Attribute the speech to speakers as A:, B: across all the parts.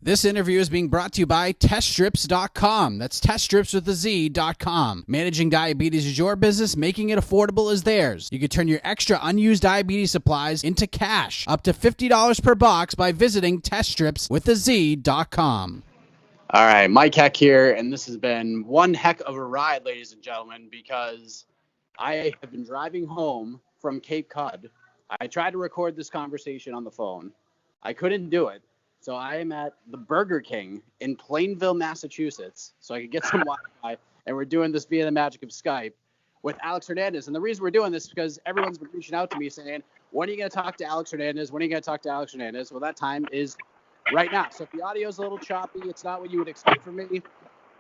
A: This interview is being brought to you by teststrips.com. That's teststrips with a Z.com. Managing diabetes is your business, making it affordable is theirs. You can turn your extra unused diabetes supplies into cash, up to $50 per box by visiting teststripswithaz.com. All right, Mike Heck here, and this has been one heck of a ride, ladies and gentlemen, because I have been driving home from Cape Cod. I tried to record this conversation on the phone. I couldn't do it. So I am at the Burger King in Plainville, Massachusetts, so I could get some Wi-Fi, and we're doing this via the magic of Skype with Alex Hernandez. And the reason we're doing this is because everyone's been reaching out to me saying, when are you going to talk to Alex Hernandez? When are you going to talk to Alex Hernandez? Well, that time is right now. So if the audio is a little choppy, it's not what you would expect from me.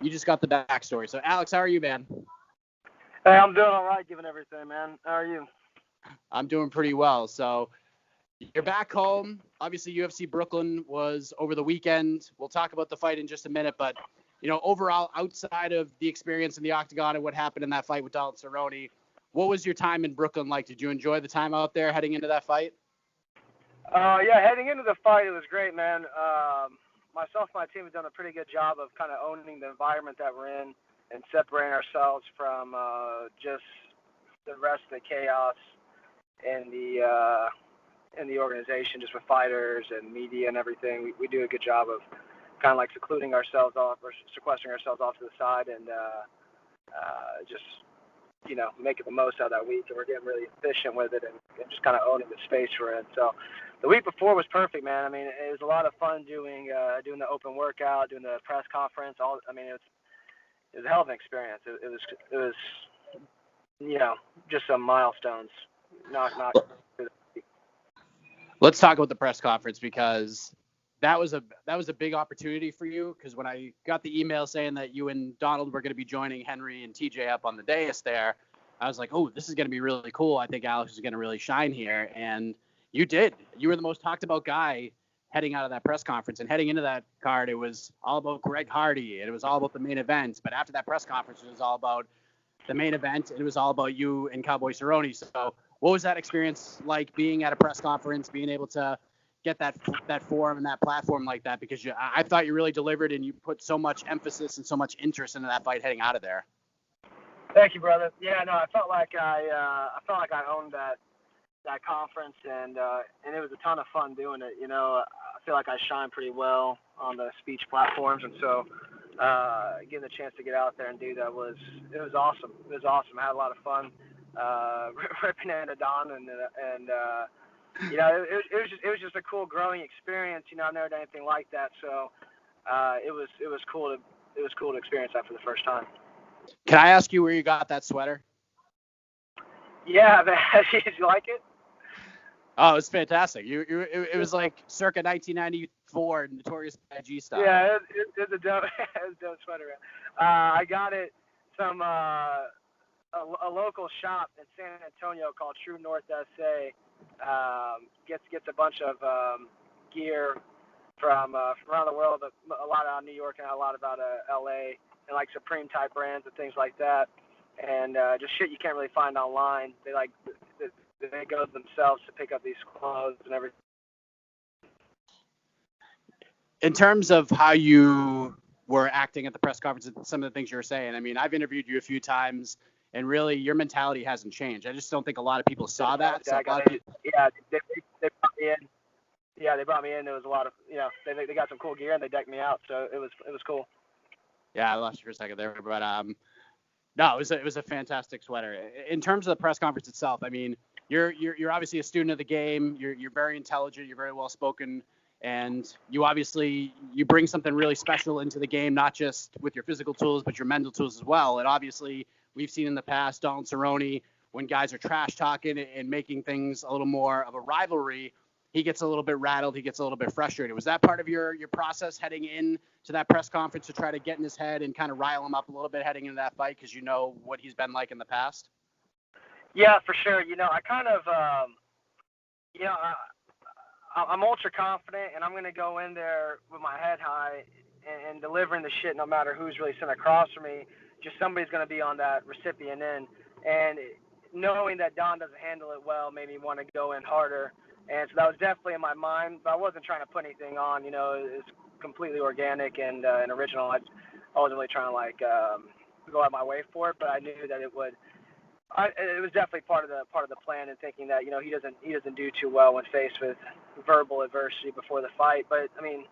A: You just got the backstory. So, Alex, how are you, man?
B: Hey, I'm doing all right given everything, man. How are you?
A: I'm doing pretty well. So you're back home. Obviously, UFC Brooklyn was over the weekend. We'll talk about the fight in just a minute. But, you know, overall, outside of the experience in the octagon and what happened in that fight with Donald Cerrone, what was your time in Brooklyn like? Did you enjoy the time out there heading into that fight?
B: Yeah, heading into the fight, it was great, man. Myself and my team have done a pretty good job of kind of owning the environment that we're in and separating ourselves from just the rest of the chaos in the organization, just with fighters and media and everything. We do a good job of kind of like secluding ourselves off or sequestering ourselves off to the side and just, you know, making the most out of that week. And we're getting really efficient with it and just kind of owning the space we're in. So the week before was perfect, man. I mean, it was a lot of fun doing the open workout, doing the press conference. It was a hell of an experience. It was you know, just some milestones. Not.
A: Let's talk about the press conference, because that was a big opportunity for you. Because when I got the email saying that you and Donald were going to be joining Henry and TJ up on the dais there, I was like, oh, this is going to be really cool. I think Alex is going to really shine here. And you did. You were the most talked about guy heading out of that press conference. And heading into that card, it was all about Greg Hardy, and it was all about the main event. But after that press conference, it was all about the main event. It was all about you and Cowboy Cerrone. So what was that experience like, being at a press conference, being able to get that forum and that platform like that? Because I thought you really delivered, and you put so much emphasis and so much interest into that fight heading out of there.
B: Thank you, brother. Yeah, no, I felt like I owned that conference, and it was a ton of fun doing it. You know, I feel like I shine pretty well on the speech platforms, and so getting the chance to get out there and do that was awesome. It was awesome. I had a lot of fun ripping into Don, and you know, it was just a cool growing experience. You know, I've never done anything like that, so it was cool to experience that for the first time.
A: Can I ask you where you got that sweater?
B: Yeah, man. Did you like it?
A: Oh, it was fantastic. It was like circa 1994 Notorious B.I.G. style.
B: Yeah, it's a dope sweater. I got it from a local shop in San Antonio called True North SA. Gets a bunch of gear from around the world, a lot out of New York and a lot about LA, and like Supreme type brands and things like that, and just shit you can't really find online. They go themselves to pick up these clothes and everything.
A: In terms of how you were acting at the press conference and some of the things you were saying, I mean, I've interviewed you a few times, and really your mentality hasn't changed. I just don't think a lot of people saw that. So
B: they brought me in. Yeah, they brought me in. There was a lot of, you know, they got some cool gear and they decked me out, so it was cool.
A: Yeah, I lost you for a second there, but no, it was a fantastic sweater. In terms of the press conference itself, I mean, you're obviously a student of the game. You're very intelligent. You're very well spoken, and you bring something really special into the game, not just with your physical tools, but your mental tools as well. And obviously, we've seen in the past Donald Cerrone, when guys are trash talking and making things a little more of a rivalry, he gets a little bit rattled. He gets a little bit frustrated. Was that part of your process heading in to that press conference, to try to get in his head and kind of rile him up a little bit heading into that fight, because you know what he's been like in the past?
B: Yeah, for sure. You know, I kind of, I'm ultra confident, and I'm going to go in there with my head high and delivering the shit no matter who's really sitting across from me. Just somebody's going to be on that recipient end. And knowing that Don doesn't handle it well made me want to go in harder. And so that was definitely in my mind, but I wasn't trying to put anything on. You know, completely organic and original. I wasn't really trying to like go out my way for it, but I knew that it would. It was definitely part of the plan, and thinking that he doesn't do too well when faced with verbal adversity before the fight. But I mean,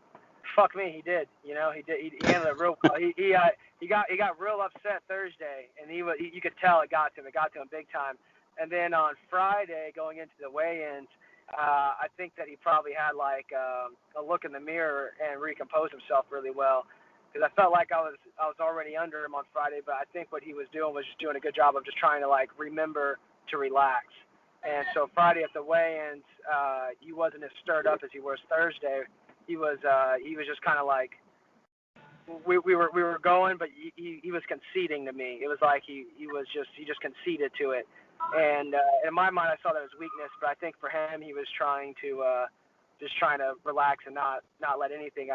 B: fuck me, he did. He did. He handled it real well. He got real upset Thursday, and you could tell it got to him. It got to him big time. And then on Friday, going into the weigh-ins, I think that he probably had like a look in the mirror and recomposed himself really well. Because I felt like I was already under him on Friday, but I think what he was doing was just doing a good job of just trying to like remember to relax. And so Friday at the weigh-ins, he wasn't as stirred up as he was Thursday. He was just kind of like we were going, but he was conceding to me. It was like he just conceded to it. And in my mind, I saw that as weakness, but I think for him, he was trying to relax and not let anything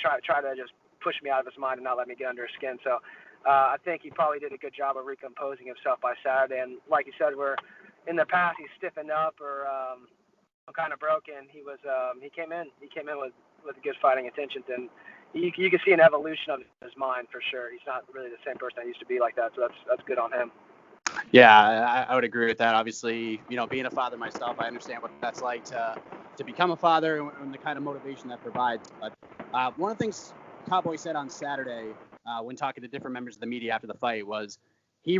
B: try to just push me out of his mind and not let me get under his skin. So I think he probably did a good job of recomposing himself by Saturday. And like you said, in the past he's stiffened up or kind of broken. He came in with good fighting intentions, and you can see an evolution of his mind for sure. He's not really the same person I used to be like that. So that's good on him.
A: Yeah, I would agree with that. Obviously, being a father myself, I understand what that's like to become a father and the kind of motivation that provides. But one of the things Cowboy said on Saturday when talking to different members of the media after the fight was he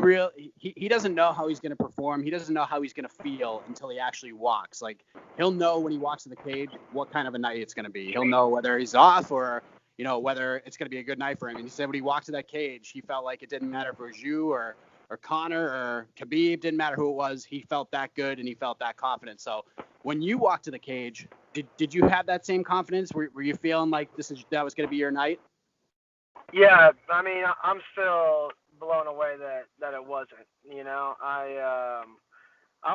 A: doesn't know how he's going to perform. He doesn't know how he's going to feel until he actually walks. Like, he'll know when he walks to the cage what kind of a night it's going to be. He'll know whether he's off or whether it's going to be a good night for him. And he said when he walked to that cage, he felt like it didn't matter if it was you or Connor or Khabib, didn't matter who it was. He felt that good and he felt that confident. So when you walked to the cage, did you have that same confidence? Were you feeling like that was going to be your night?
B: Yeah, I mean, I'm still blown away that it wasn't. I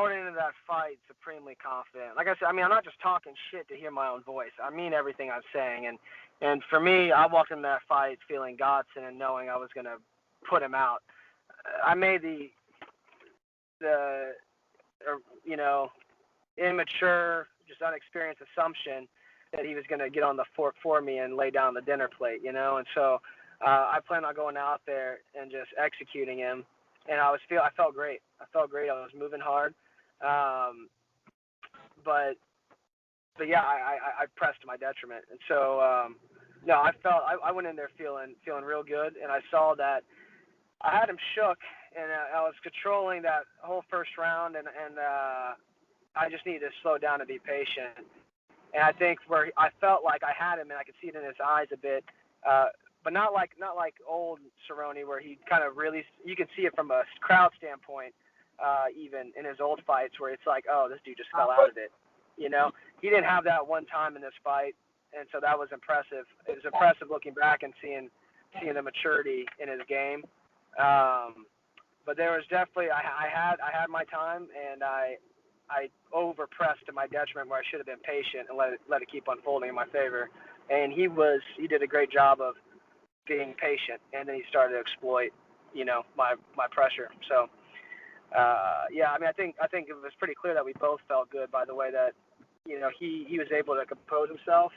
B: went into that fight supremely confident. Like I said, I mean, I'm not just talking shit to hear my own voice. I mean everything I'm saying. And for me, I walked into that fight feeling Godson and knowing I was going to put him out. I made the immature, just unexperienced assumption that he was going to get on the fork for me and lay down the dinner plate, and so I planned on going out there and just executing him, and I felt great. I was moving hard, but yeah, I pressed to my detriment, and so no, I went in there feeling real good, and I saw that I had him shook, and I was controlling that whole first round, and I just needed to slow down and be patient. And I think where I felt like I had him, and I could see it in his eyes a bit, but not like old Cerrone, where he kind of really, you could see it from a crowd standpoint, even in his old fights, where it's like, oh, this dude just fell out of it. He didn't have that one time in this fight, and so that was impressive. It was impressive looking back and seeing the maturity in his game. But there was definitely I had my time, and I overpressed to my detriment where I should have been patient and let it keep unfolding in my favor. And he did a great job of being patient, and then he started to exploit my pressure. So yeah, I mean, I think it was pretty clear that we both felt good by the way that he was able to compose himself,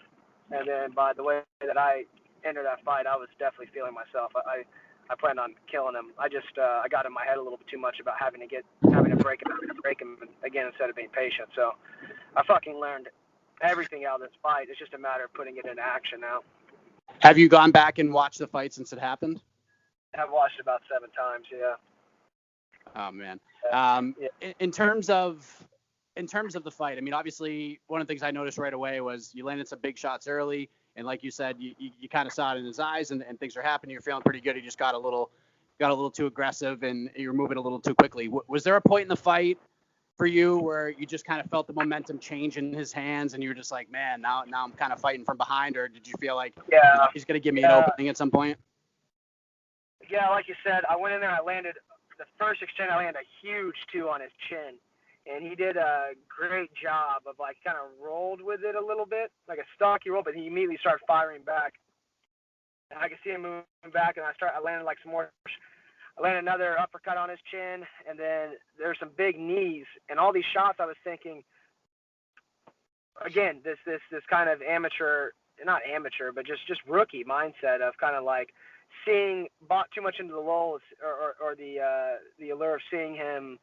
B: and then by the way that I entered that fight, I was definitely feeling myself. I planned on killing him. I got in my head a little bit too much about having to break him again instead of being patient. So I fucking learned everything out of this fight. It's just a matter of putting it into action now.
A: Have you gone back and watched the fight since it happened?
B: I've watched it about 7 times. Yeah.
A: Oh man. Yeah. In terms of the fight, I mean, obviously one of the things I noticed right away was you landed some big shots early. And like you said, you kind of saw it in his eyes, and things are happening. You're feeling pretty good. He just got a little too aggressive, and you're moving a little too quickly. Was there a point in the fight for you where you just kind of felt the momentum change in his hands, and you were just like, man, now I'm kind of fighting from behind? Or did you feel like he's going to give me an opening at some point?
B: Yeah, like you said, I went in there. I landed the first exchange. I landed a huge 2 on his chin. And he did a great job of kind of rolled with it a little bit, like a stocky roll, but he immediately started firing back. And I could see him moving back, and I landed some more. I landed another uppercut on his chin, and then there's some big knees. And all these shots, I was thinking, again, this kind of amateur not amateur, but just rookie mindset of kind of like bought too much into the lull or the allure of seeing him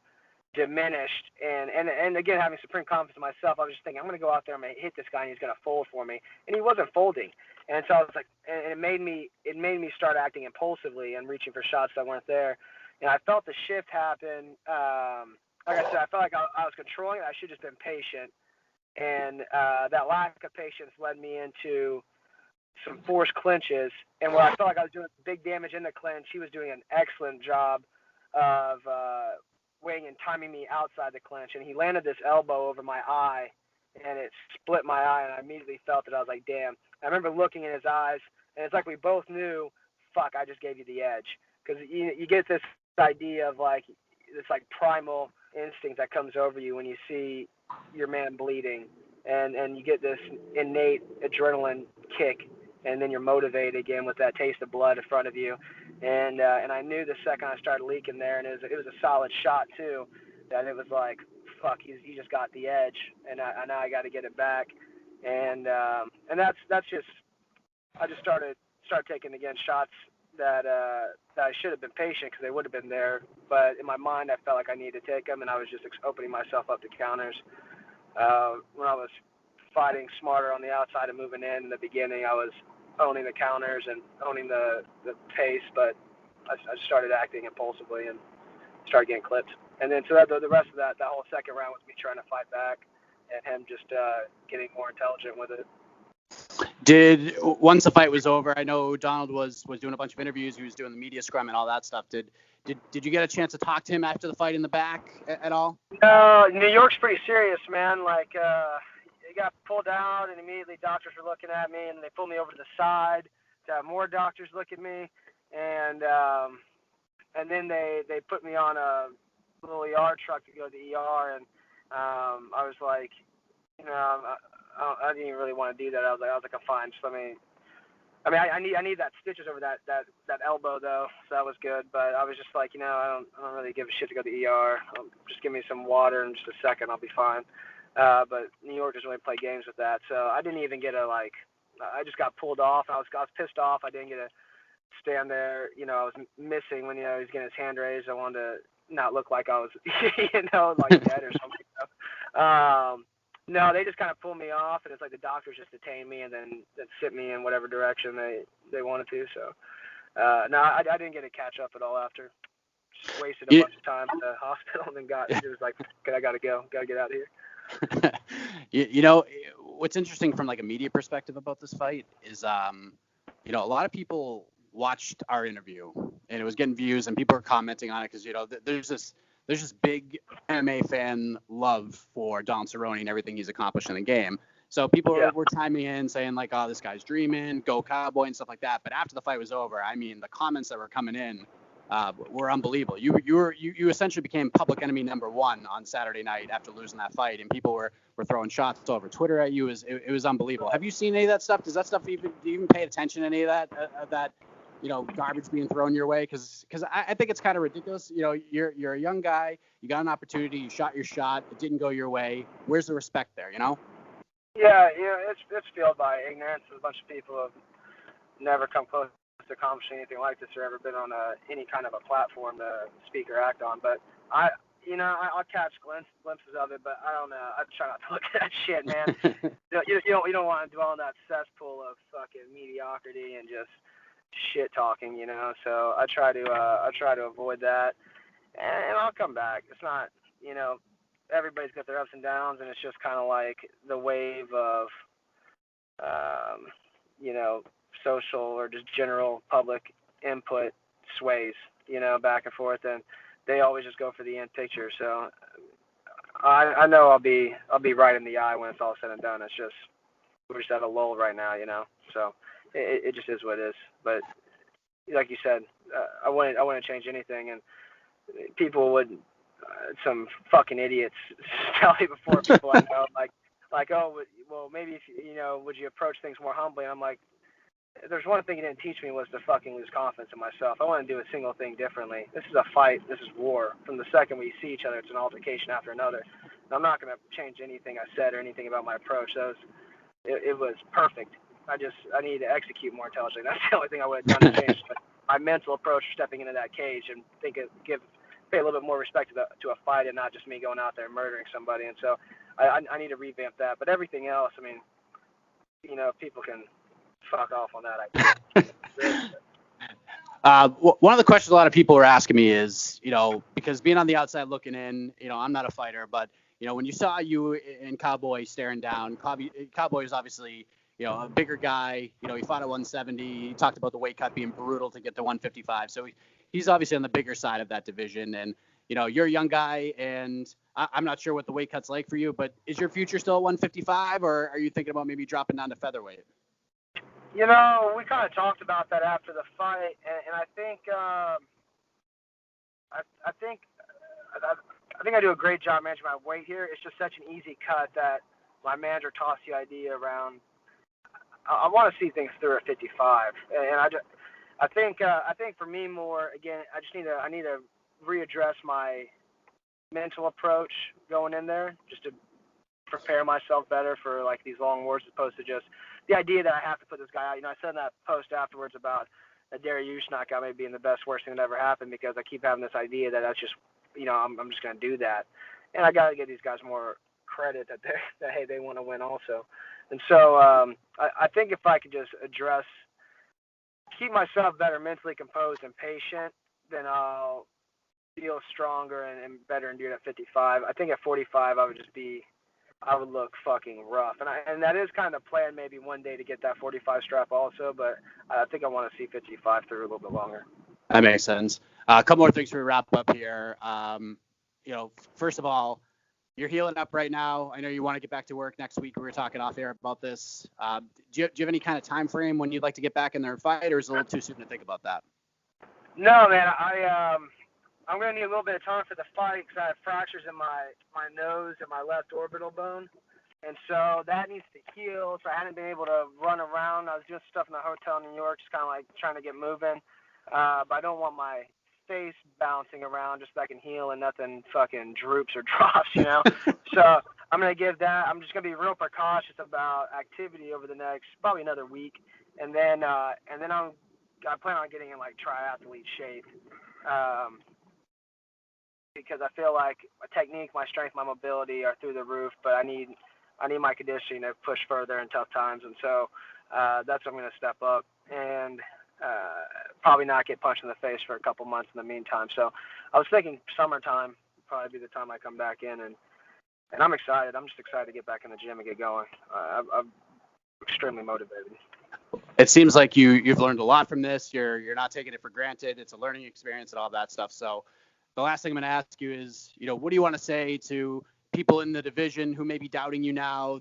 B: diminished, and again having supreme confidence in myself. I was just thinking, I'm going to go out there, I'm going to hit this guy, and he's going to fold for me, and he wasn't folding. And so I was like, and it made me start acting impulsively and reaching for shots that weren't there. And I felt the shift happen. Like I said, I felt like I was controlling it. I should have just been patient. And that lack of patience led me into some forced clinches. And where I felt like I was doing big damage in the clinch, he was doing an excellent job of weighing and timing me outside the clinch. And he landed this elbow over my eye, and it split my eye. And I immediately felt it. I was like, damn. I remember looking in his eyes, and it's like we both knew, fuck, I just gave you the edge. Because you get this idea of like this like primal instinct that comes over you when you see your man bleeding, and you get this innate adrenaline kick, and then you're motivated again with that taste of blood in front of you. And I knew the second I started leaking there, and it was a solid shot too, that it was like, fuck, he just got the edge, and now I got to get it back. And that's just, I just started taking again shots that I should have been patient because they would have been there, but in my mind I felt like I needed to take them, and I was just opening myself up to counters. When I was fighting smarter on the outside and moving in the beginning, I was owning the counters and owning the pace, but I started acting impulsively and started getting clipped. And then so the rest of that whole second round was me trying to fight back and him just getting more intelligent with it.
A: Once the fight was over, I know Donald was doing a bunch of interviews. He was doing the media scrum and all that stuff. Did you get a chance to talk to him after the fight in the back at all?
B: No, New York's pretty serious, man. Like, he got pulled out, and immediately doctors were looking at me, and they pulled me over to the side to have more doctors look at me, and then they put me on a little ER truck to go to the ER, and I was like, I didn't even really want to do that. I was like, I'm fine. Just I need that stitches over that elbow though, so that was good. But I was just like, I don't really give a shit to go to the ER. Just give me some water in just a second, I'll be fine. But New York doesn't really play games with that, so I didn't even get I just got pulled off. I was pissed off. I didn't get to stand there. I was missing when he was getting his hand raised. I wanted to not look like I was, like dead or something. No, they just kind of pulled me off, and it's like the doctors just detained me and then sent me in whatever direction they wanted to. So, no, I didn't get to catch up at all after. Just wasted a bunch of time in the hospital, and then it was like, okay, I got to go. Got to get out of
A: here. What's interesting from like a media perspective about this fight is, a lot of people watched our interview, and it was getting views, and people were commenting on it because, there's this big MMA fan love for Donald Cerrone and everything he's accomplished in the game. So people were chiming in saying like, oh, this guy's dreaming, go Cowboy and stuff like that. But after the fight was over, I mean, the comments that were coming in were unbelievable. You essentially became public enemy number one on Saturday night after losing that fight, and people were throwing shots over Twitter at you. It was unbelievable. Have you seen any of that stuff? Does that stuff do you even pay attention to any of that? Garbage being thrown your way, because I think it's kind of ridiculous. You're a young guy, you got an opportunity, you shot your shot, it didn't go your way. Where's the respect there?
B: Yeah, it's fueled by ignorance. There's a bunch of people who have never come close to accomplishing anything like this or ever been on any kind of a platform to speak or act on. But I'll catch glimpses of it, but I don't know. I try not to look at that shit, man. you don't want to dwell in that cesspool of fucking mediocrity and just shit talking, so I try to avoid that, and I'll come back. It's not, everybody's got their ups and downs, and it's just kind of like the wave of social or just general public input sways, back and forth, and they always just go for the end picture. So I know I'll be right in the eye when it's all said and done. It's just, we're just at a lull right now, so it just is what it is. But like you said, I wouldn't change anything, and people would, some fucking idiots tell me before people I know, like, oh, well, maybe if would you approach things more humbly? And I'm like, there's one thing you didn't teach me was to fucking lose confidence in myself. I want to do a single thing differently. This is a fight. This is war. From the second we see each other, it's an altercation after another. And I'm not going to change anything I said or anything about my approach. It was perfect. I need to execute more intelligently. That's the only thing I would have done to change my mental approach for stepping into that cage and pay a little bit more respect to a fight and not just me going out there and murdering somebody. And so I need to revamp that. But everything else, I mean, you know, people can fuck off on that.
A: One of the questions a lot of people are asking me is, you know, because being on the outside looking in, you know, I'm not a fighter, but, you know, when you saw you and Cowboy staring down, Cowboy is obviously, you know, a bigger guy. You know, he fought at 170. He talked about the weight cut being brutal to get to 155. So he's obviously on the bigger side of that division. And, you know, you're a young guy, and I'm not sure what the weight cut's like for you, but is your future still at 155, or are you thinking about maybe dropping down to featherweight?
B: You know, we kind of talked about that after the fight, and I think I think I do a great job managing my weight here. It's just such an easy cut that my manager tossed the idea around. I want to see things through at 55, and I think for me more, again, I need to readdress my mental approach going in there, just to prepare myself better for like these long wars, as opposed to just the idea that I have to put this guy out. You know, I said in that post afterwards about the Dariush knockout maybe being the best, worst thing that ever happened, because I keep having this idea that that's just, you know, I'm just going to do that. And I got to give these guys more credit that hey, they want to win also. And so I think if I could just keep myself better mentally composed and patient, then I'll feel stronger and better endured at 55. I think at 45 I would look fucking rough. And that is kind of plan maybe one day to get that 45 strap also, but I think I want to see 55 through a little bit longer.
A: That makes sense. A couple more things before we wrap up here. You know, first of all, you're healing up right now. I know you want to get back to work next week. We were talking off air about this. Do you have any kind of time frame when you'd like to get back in there and fight, or is it a little too soon to think about that?
B: No, man. I'm going to need a little bit of time for the fight because I have fractures in my nose and my left orbital bone. And so that needs to heal. So I hadn't been able to run around. I was doing stuff in the hotel in New York, just kind of like trying to get moving. But I don't want my face bouncing around just so I can heal and nothing fucking droops or drops, you know? So I'm going to give that. I'm just going to be real precautious about activity over the next probably another week. And then I plan on getting in like triathlete shape. Because I feel like my technique, my strength, my mobility are through the roof, but I need my conditioning to push further in tough times. And so that's what I'm going to step up and probably not get punched in the face for a couple months in the meantime. So I was thinking summertime would probably be the time I come back in, and I'm excited. I'm just excited to get back in the gym and get going. I'm extremely motivated.
A: It seems like you've learned a lot from this. You're not taking it for granted. It's a learning experience and all that stuff. So the last thing I'm going to ask you is, you know, what do you want to say to people in the division who may be doubting you now?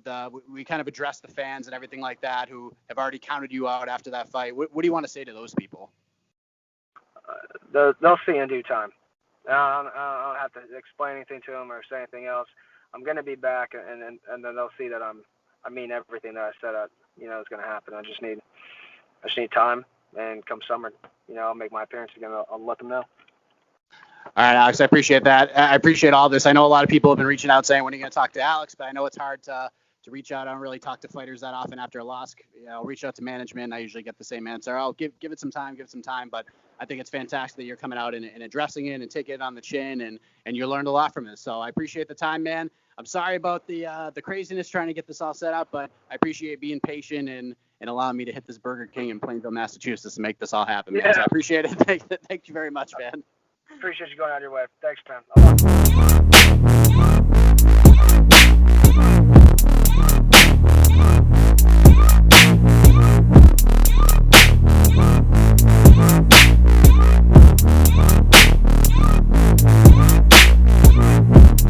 A: We kind of addressed the fans and everything like that who have already counted you out after that fight. What do you want to say to those people?
B: They'll see in due time. I don't have to explain anything to them or say anything else. I'm going to be back, and then they'll see that I mean everything that I said is going to happen. I just need time, and come summer, you know, I'll make my appearance again. I'll let them know.
A: All right, Alex, I appreciate that. I appreciate all this. I know a lot of people have been reaching out saying, when are you going to talk to Alex? But I know it's hard to reach out. I don't really talk to fighters that often after a loss. You know, I'll reach out to management. I usually get the same answer. I'll give it some time. But I think it's fantastic that you're coming out and addressing it and taking it on the chin, and you learned a lot from it. So I appreciate the time, man. I'm sorry about the craziness trying to get this all set up, but I appreciate being patient and allowing me to hit this Burger King in Plainville, Massachusetts to make this all happen, man. Yeah. So I appreciate it. Thank you very much, man.
B: Appreciate you going out of your way. Thanks, man.